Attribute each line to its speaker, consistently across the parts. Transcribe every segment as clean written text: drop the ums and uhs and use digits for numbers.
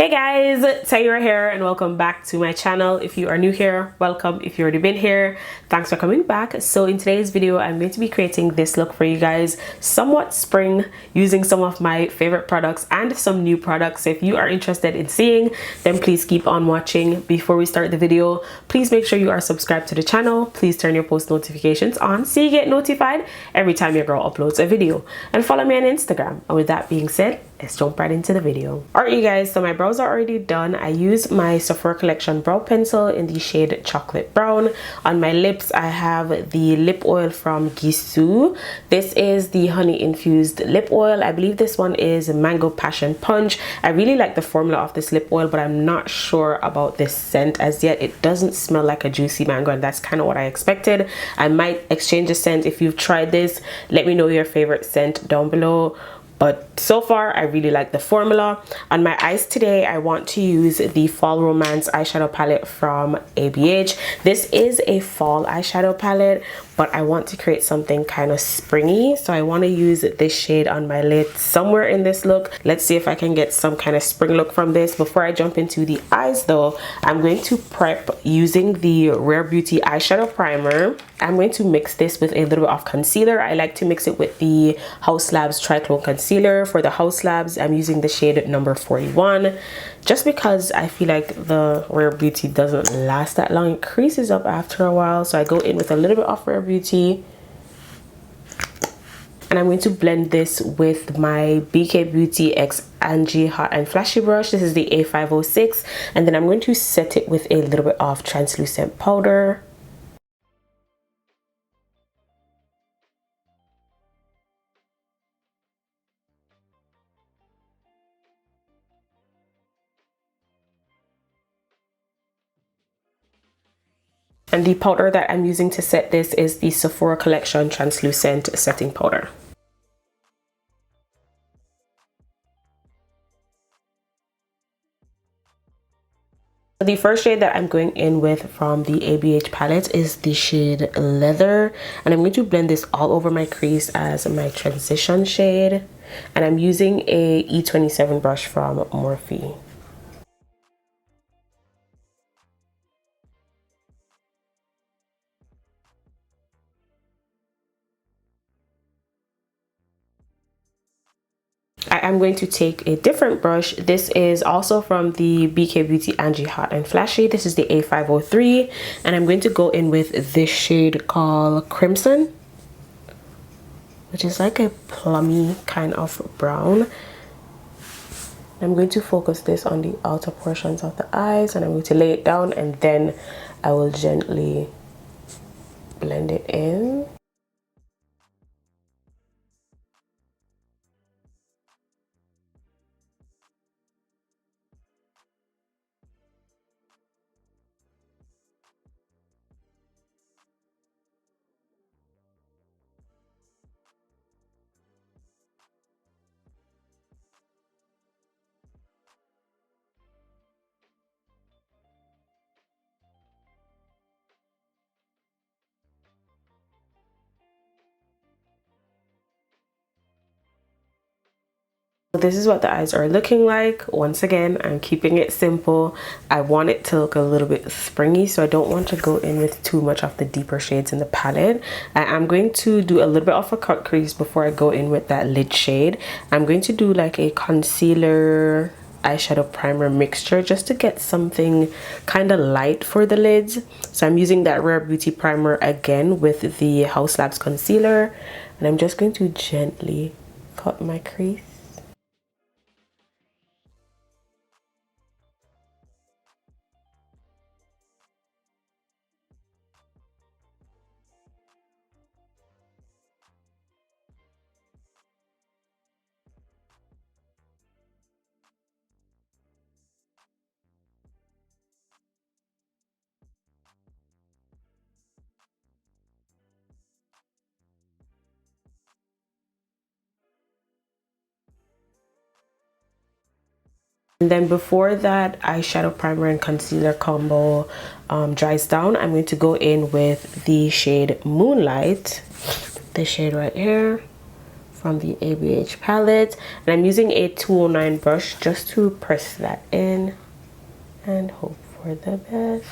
Speaker 1: Hey guys, Caliray here and welcome back to my channel. If you are new here, welcome. If you've already been here, thanks for coming back. So in today's video, I'm going to be creating this look for you guys, somewhat spring, using some of my favorite products and some new products. So if you are interested in seeing, then please keep on watching. Before we start the video, please make sure you are subscribed to the channel. Please turn your post notifications on so you get notified every time your girl uploads a video, and follow me on Instagram. And with that being said, let's jump right into the video. Alright you guys, so my brows are already done. I use my Sephora collection brow pencil in the shade chocolate brown. On my lips I have the lip oil from Gisou. This is the honey infused lip oil. I believe this one is mango passion punch. I really like the formula of this lip oil, but I'm not sure about this scent as yet. It doesn't smell like a juicy mango, and that's kind of what I expected. I might exchange a scent. If you've tried this, let me know your favorite scent down below. But so far, I really like the formula. On my eyes today, I want to use the Fall Romance eyeshadow palette from ABH. This is a fall eyeshadow palette, but I want to create something kind of springy. So I want to use this shade on my lid somewhere in this look. Let's see if I can get some kind of spring look from this. Before I jump into the eyes though, I'm going to prep using the Rare Beauty eyeshadow primer. I'm going to mix this with a little bit of concealer. I like to mix it with the House Labs Triclone Concealer. For the House Labs, I'm using the shade number 41. Just because I feel like the Rare Beauty doesn't last that long. It creases up after a while. So I go in with a little bit of Rare Beauty. And I'm going to blend this with my BK Beauty X Angie Hot and Flashy brush. This is the A506. And then I'm going to set it with a little bit of translucent powder. And the powder that I'm using to set this is the Sephora Collection Translucent Setting Powder. The first shade that I'm going in with from the ABH palette is the shade Leather. And I'm going to blend this all over my crease as my transition shade. And I'm using a E27 brush from Morphe. I'm going to take a different brush. This is also from the BK Beauty Angie Hot and Flashy. This is the A503, and I'm going to go in with this shade called Crimson, which is like a plummy kind of brown. I'm going to focus this on the outer portions of the eyes, and I'm going to lay it down, and then I will gently blend it in. This is what the eyes are looking like. Once again, I'm keeping it simple. I want it to look a little bit springy, so I don't want to go in with too much of the deeper shades in the palette. I'm going to do a little bit of a cut crease before I go in with that lid shade. I'm going to do like a concealer eyeshadow primer mixture just to get something kind of light for the lids. So I'm using that Rare Beauty primer again with the House Labs concealer, and I'm just going to gently cut my crease. And then before that eyeshadow primer and concealer combo dries down, I'm going to go in with the shade Moonlight, this shade right here from the ABH palette, and I'm using a 209 brush just to press that in and hope for the best.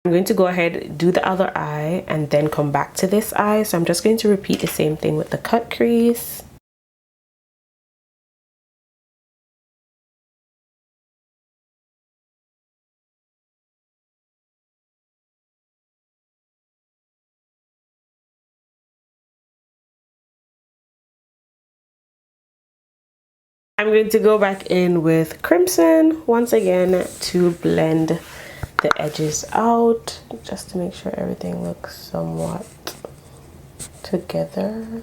Speaker 1: I'm going to go ahead, do the other eye, and then come back to this eye. So I'm just going to repeat the same thing with the cut crease. I'm going to go back in with crimson once again to blend the edges out, just to make sure everything looks somewhat together.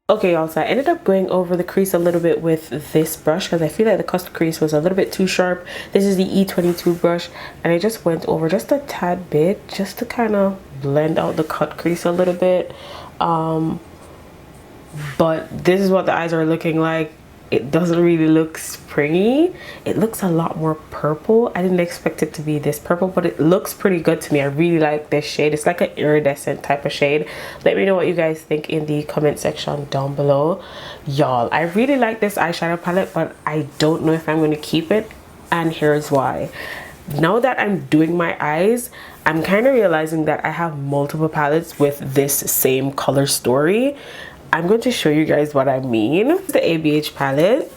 Speaker 1: Okay, y'all, so I ended up going over the crease a little bit with this brush because I feel like the cut crease was a little bit too sharp. This is the E22 brush, and I just went over just a tad bit just to kind of blend out the cut crease a little bit. But this is what the eyes are looking like. It doesn't really look springy. It looks a lot more purple. I didn't expect it to be this purple, but it looks pretty good to me. I really like this shade. It's like an iridescent type of shade. Let me know what you guys think in the comment section down below. Y'all, I really like this eyeshadow palette, but I don't know if I'm going to keep it, and here's why. Now that I'm doing my eyes, I'm kind of realizing that I have multiple palettes with this same color story. I'm going to show you guys what I mean. The ABH palette.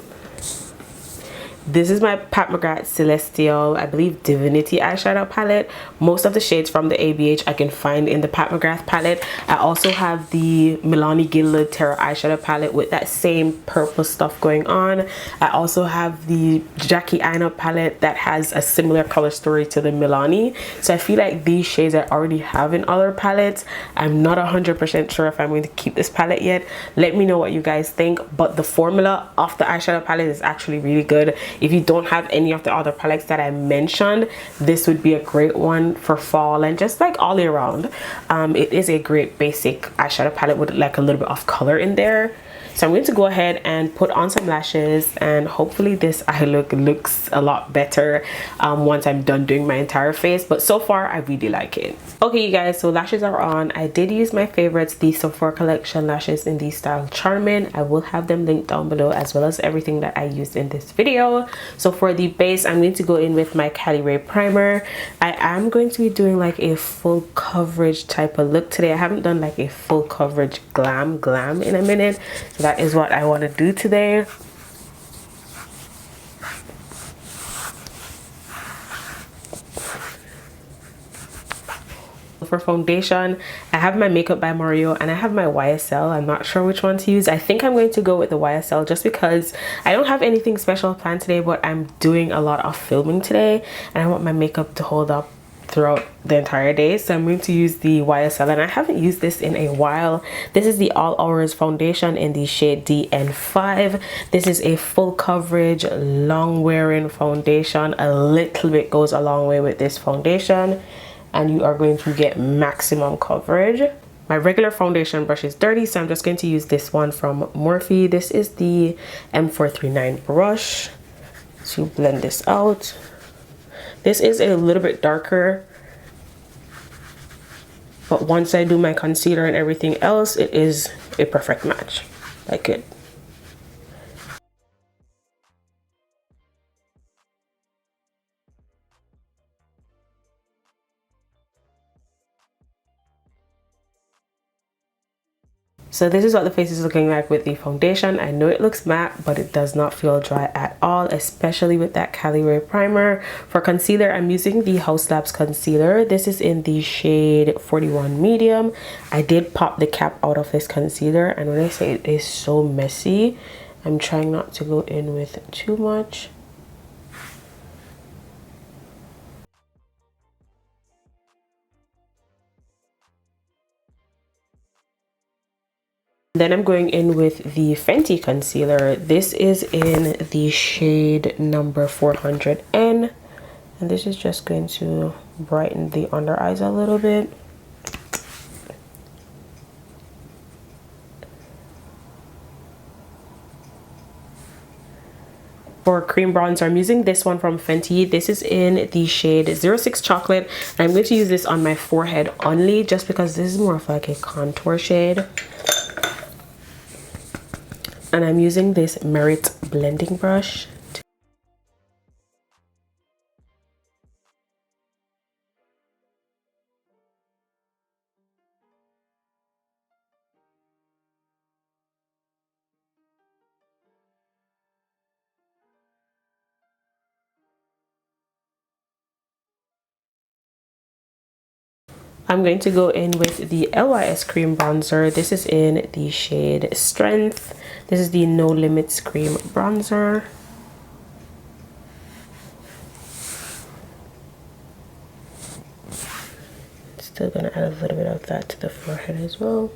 Speaker 1: This is my Pat McGrath Celestial, I believe, Divinity eyeshadow palette. Most of the shades from the ABH I can find in the Pat McGrath palette. I also have the Milani Gilded Terra eyeshadow palette with that same purple stuff going on. I also have the Jackie Aina palette that has a similar color story to the Milani. So I feel like these shades I already have in other palettes. I'm not 100% sure if I'm going to keep this palette yet. Let me know what you guys think. But the formula of the eyeshadow palette is actually really good. If you don't have any of the other palettes that I mentioned, this would be a great one for fall and just like all year round. It is a great basic eyeshadow palette with like a little bit of color in there. So I'm going to go ahead and put on some lashes, and hopefully this eye look looks a lot better once I'm done doing my entire face. But so far I really like it. Okay, you guys, so lashes are on. I did use my favorites, the Sephora collection lashes in the style Charmin. I will have them linked down below, as well as everything that I used in this video. So for the base, I'm going to go in with my Caliray primer. I am going to be doing like a full coverage type of look today. I haven't done like a full coverage glam in a minute, so that is what I want to do today. For foundation, I have my Makeup by Mario and I have my YSL. I'm not sure which one to use. I think I'm going to go with the YSL just because I don't have anything special planned today, but I'm doing a lot of filming today and I want my makeup to hold up throughout the entire day. So I'm going to use the YSL, and I haven't used this in a while. This is the All Hours foundation in the shade DN5. This is a full coverage, long wearing foundation. A little bit goes a long way with this foundation, and you are going to get maximum coverage. My regular foundation brush is dirty, so I'm just going to use this one from Morphe. This is the M439 brush to blend this out. This is a little bit darker, but once I do my concealer and everything else, it is a perfect match. Like it. So this is what the face is looking like with the foundation. I know it looks matte, but it does not feel dry at all, especially with that Caliray primer. For concealer, I'm using the House Labs concealer. This is in the shade 41 medium. I did pop the cap out of this concealer, and when I say it is so messy, I'm trying not to go in with too much. Then I'm going in with the Fenty concealer. This is in the shade number 400N, and this is just going to brighten the under eyes a little bit. For cream bronzer, I'm using this one from Fenty. This is in the shade 06 Chocolate. And I'm going to use this on my forehead only, just because this is more of like a contour shade. And I'm using this Merit blending brush. I'm going to go in with the LYS cream bronzer. This is in the shade Strength. This is the No Limits cream bronzer. Still gonna add a little bit of that to the forehead as well.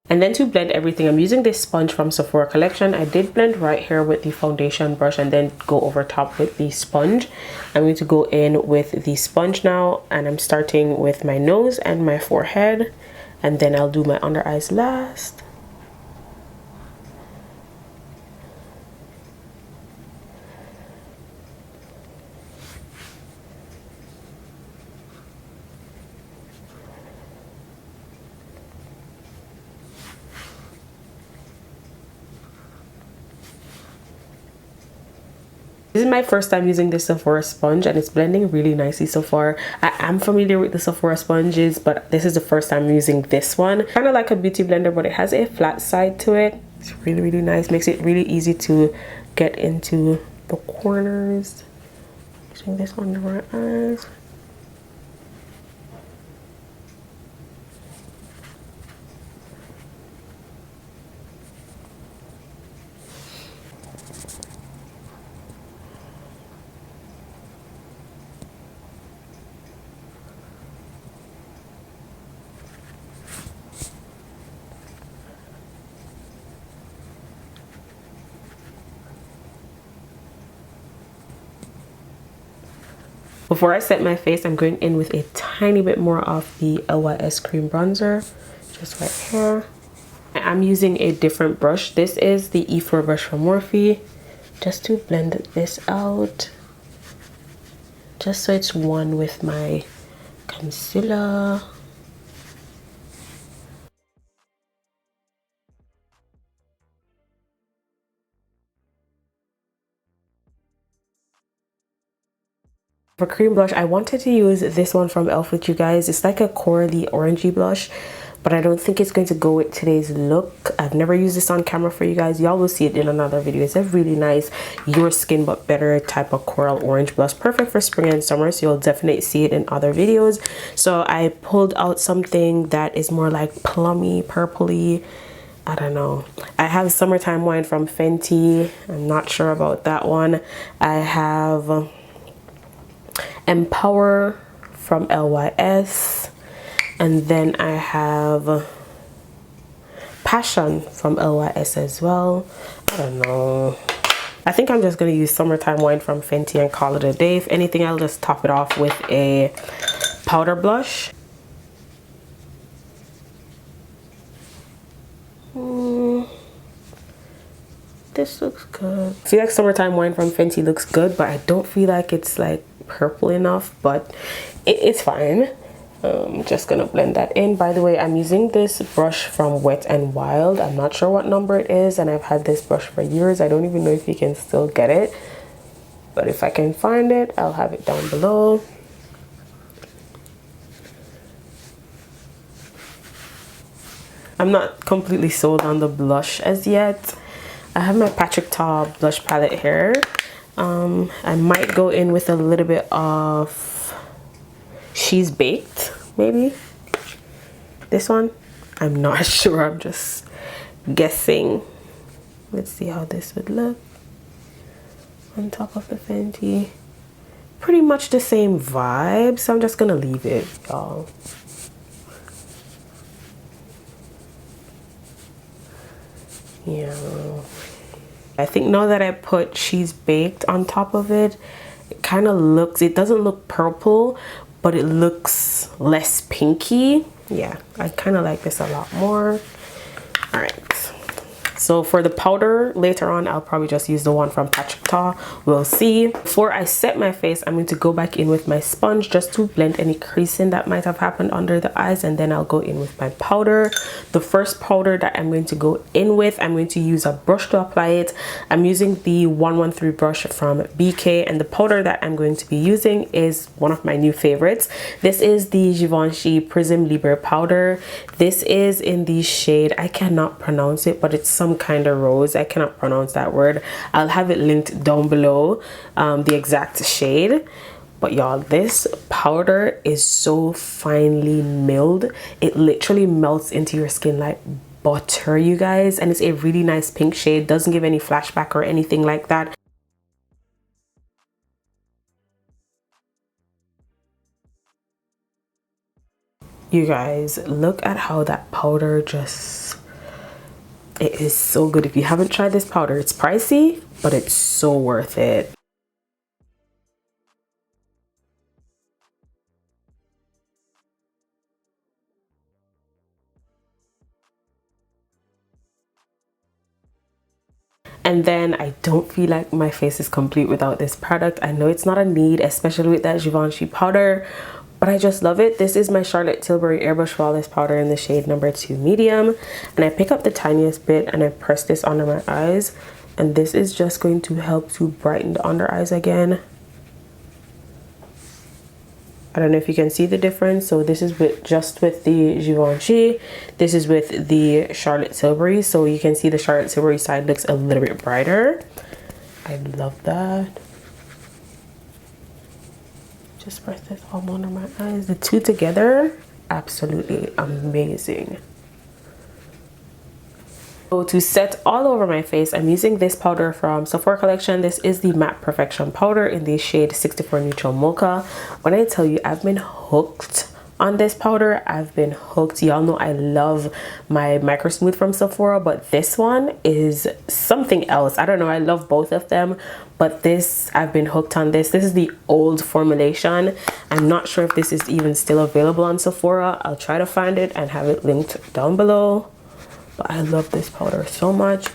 Speaker 1: And then to blend everything, I'm using this sponge from Sephora collection. I did blend right here with the foundation brush and then go over top with the sponge. I'm going to go in with the sponge now, and I'm starting with my nose and my forehead, and then I'll do my under eyes last. This is my first time using this Sephora sponge, and it's blending really nicely so far. I am familiar with the Sephora sponges, but this is the first time using this one. Kind of like a beauty blender, but it has a flat side to it. It's really, really nice. Makes it really easy to get into the corners. Using this under my eyes. Before I set my face, I'm going in with a tiny bit more of the LYS cream bronzer, just right here. I'm using a different brush. This is the E4 brush from Morphe, just to blend this out, just so it's one with my concealer. For cream blush, I wanted to use this one from e.l.f. with you guys. It's like a corally orangey blush, but I don't think it's going to go with today's look. I've never used this on camera for you guys. Y'all will see it in another video. It's a really nice your skin but better type of coral orange blush, perfect for spring and summer, so you'll definitely see it in other videos. So I pulled out something that is more like plummy, purpley, I don't know. I have Summertime Wine from Fenty. I'm not sure about that one. I have Empower from LYS, and then I have Passion from LYS as well. I don't know. I think I'm just going to use Summertime Wine from Fenty and call it a day. If anything, I'll just top it off with a powder blush. This looks good. I feel like Summertime Wine from Fenty looks good, but I don't feel like it's like purple enough, but it's fine. Just gonna blend that in. By the way, I'm using this brush from Wet n Wild. I'm not sure what number it is, and I've had this brush for years. I don't even know if you can still get it, but if I can find it, I'll have it down below. I'm not completely sold on the blush as yet. I have my Patrick Ta blush palette here. I might go in with a little bit of She's Baked, maybe this one. I'm not sure, I'm just guessing. Let's see how this would look on top of the Fenty. Pretty much the same vibe, so I'm just gonna leave it, y'all. Yeah, I think now that I put She's Baked on top of it, it kind of looks, it doesn't look purple, but it looks less pinky. Yeah, I kind of like this a lot more. All right, so for the powder later on, I'll probably just use the one from Patrick Ta. We'll see. Before I set my face, I'm going to go back in with my sponge just to blend any creasing that might have happened under the eyes, and then I'll go in with my powder. The first powder that I'm going to go in with, I'm going to use a brush to apply it. I'm using the 113 brush from BK, and the powder that I'm going to be using is one of my new favorites. This is the Givenchy Prism Libre powder. This is in the shade, I cannot pronounce it, but it's some kind of rose. I cannot pronounce that word. I'll have it linked down below, the exact shade. But y'all, this powder is so finely milled. It literally melts into your skin like butter, you guys, and it's a really nice pink shade. Doesn't give any flashback or anything like that. You guys, look at how that powder just, it is so good. If you haven't tried this powder, it's pricey, but it's so worth it. And then I don't feel like my face is complete without this product. I know it's not a need, especially with that Givenchy powder, but I just love it. This is my Charlotte Tilbury Airbrush Flawless powder in the shade number 2 medium, and I pick up the tiniest bit and I press this under my eyes, and this is just going to help to brighten the under eyes again. I don't know if you can see the difference. So this is with just with the Givenchy, this is with the Charlotte Tilbury, so you can see the Charlotte Tilbury side looks a little bit brighter. I love that. Just press this all under my eyes. The two together, absolutely amazing. So to set all over my face, I'm using this powder from Sephora collection. This is the Matte Perfection powder in the shade 64 Neutral Mocha. When I tell you I've been hooked on this powder, I've been hooked. Y'all know I love my Micro Smooth from Sephora, but this one is something else. I don't know, I love both of them, but this, I've been hooked on this. This is the old formulation. I'm not sure if this is even still available on Sephora. I'll try to find it and have it linked down below. But I love this powder so much.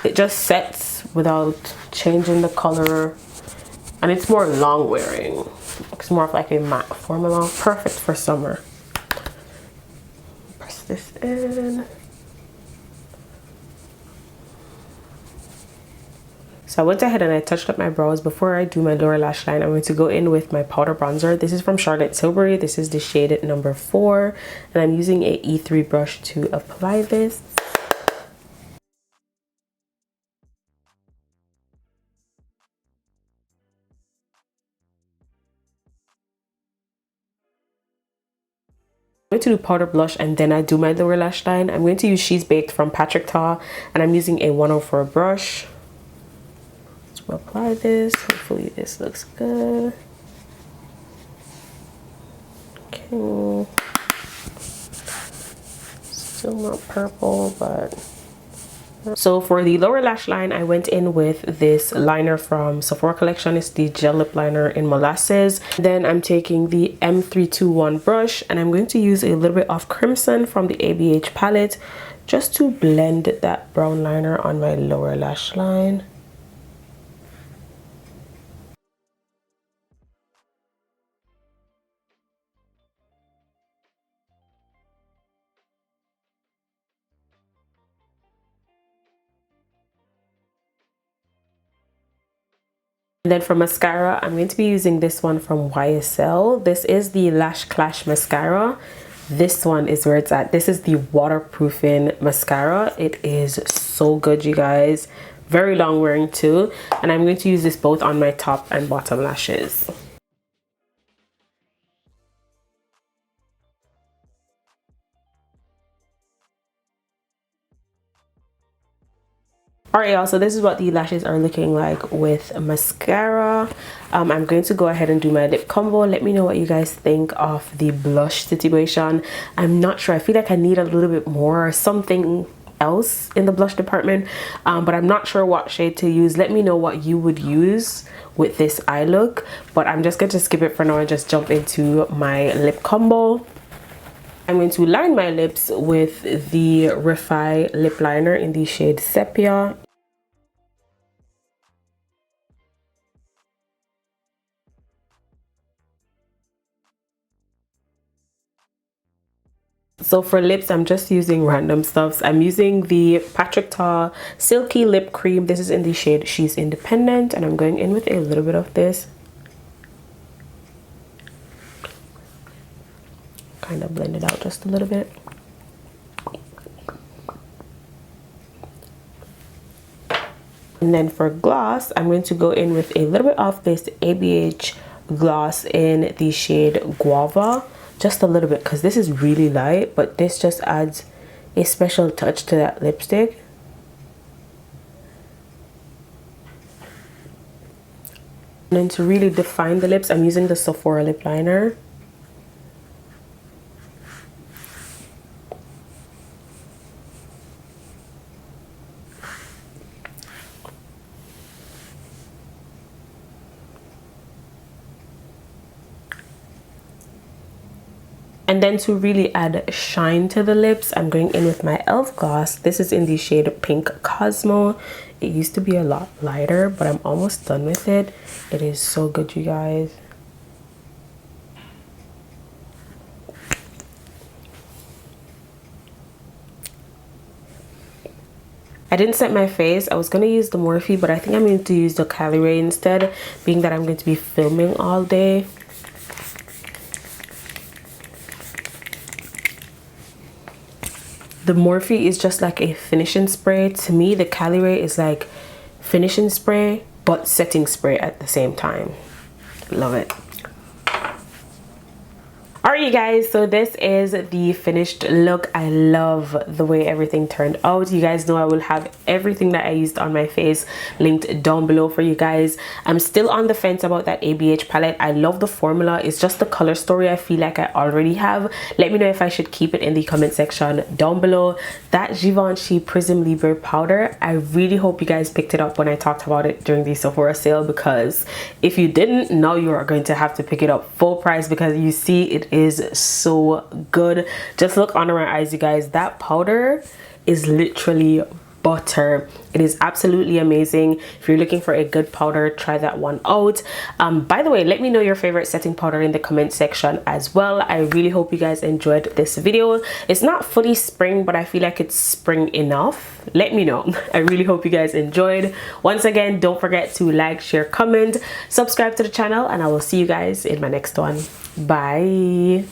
Speaker 1: It just sets without changing the color, and it's more long wearing. It's more of like a matte formula, perfect for summer. Press this in. So I went ahead and I touched up my brows. Before I do my lower lash line, I'm going to go in with my powder bronzer. This is from Charlotte Tilbury. This is the shade number 4, and I'm using a E3 brush to apply this. I'm going to do powder blush and then I do my lower lash line. I'm going to use She's Baked from Patrick Ta, and I'm using a 104 brush to apply this. Hopefully this looks good. Okay, still not purple, but so for the lower lash line, I went in with this liner from Sephora collection. It's the gel lip liner in Molasses. Then I'm taking the M321 brush and I'm going to use a little bit of Crimson from the ABH palette just to blend that brown liner on my lower lash line. And then for mascara, I'm going to be using this one from YSL. This is the Lash Clash mascara. This one is where it's at. This is the waterproofing mascara. It is so good, you guys. very long wearing too, and I'm going to use this both on my top and bottom lashes. Alright y'all, so this is what the lashes are looking like with mascara. I'm going to go ahead and do my lip combo. Let me know what you guys think of the blush situation. I'm not sure, I feel like I need a little bit more or something else in the blush department, but I'm not sure what shade to use. Let me know what you would use with this eye look, but I'm just going to skip it for now and just jump into my lip combo. I'm going to line my lips with the Refi lip liner in the shade Sepia. So for lips, I'm just using random stuffs. I'm using the Patrick Ta Silky Lip Cream. This is in the shade She's Independent, and I'm going in with a little bit of this. Kind of blend it out just a little bit. And then for gloss, I'm going to go in with a little bit of this ABH gloss in the shade Guava. Just a little bit, because this is really light, but this just adds a special touch to that lipstick. And then to really define the lips, I'm using the Sephora lip liner. And then to really add shine to the lips, I'm going in with my e.l.f. gloss. This is in the shade Pink Cosmo. It used to be a lot lighter, but I'm almost done with it. It is so good, you guys. I didn't set my face. I was going to use the Morphe, but I think I'm going to use the Caliray instead, being that I'm going to be filming all day. The Morphe is just like a finishing spray. To me, the Caliray is like finishing spray, but setting spray at the same time. Love it. Alright you guys, so this is the finished look. I love the way everything turned out. You guys know I will have everything that I used on my face linked down below for you guys. I'm still on the fence about that ABH palette. I love the formula. It's just the color story I feel like I already have. Let me know if I should keep it in the comment section down below. That Givenchy Prism Libre powder, I really hope you guys picked it up when I talked about it during the Sephora sale, because if you didn't, now you are going to have to pick it up full price, because you see it is so good. Just look under my eyes, you guys. That powder is literally butter. It is absolutely amazing. If you're looking for a good powder, try that one out. By the way, let me know your favorite setting powder in the comment section as well. I really hope you guys enjoyed this video. It's not fully spring, but I feel like it's spring enough. Let me know. I really hope you guys enjoyed. Once again, don't forget to like, share, comment, subscribe to the channel, and I will see you guys in my next one. Bye.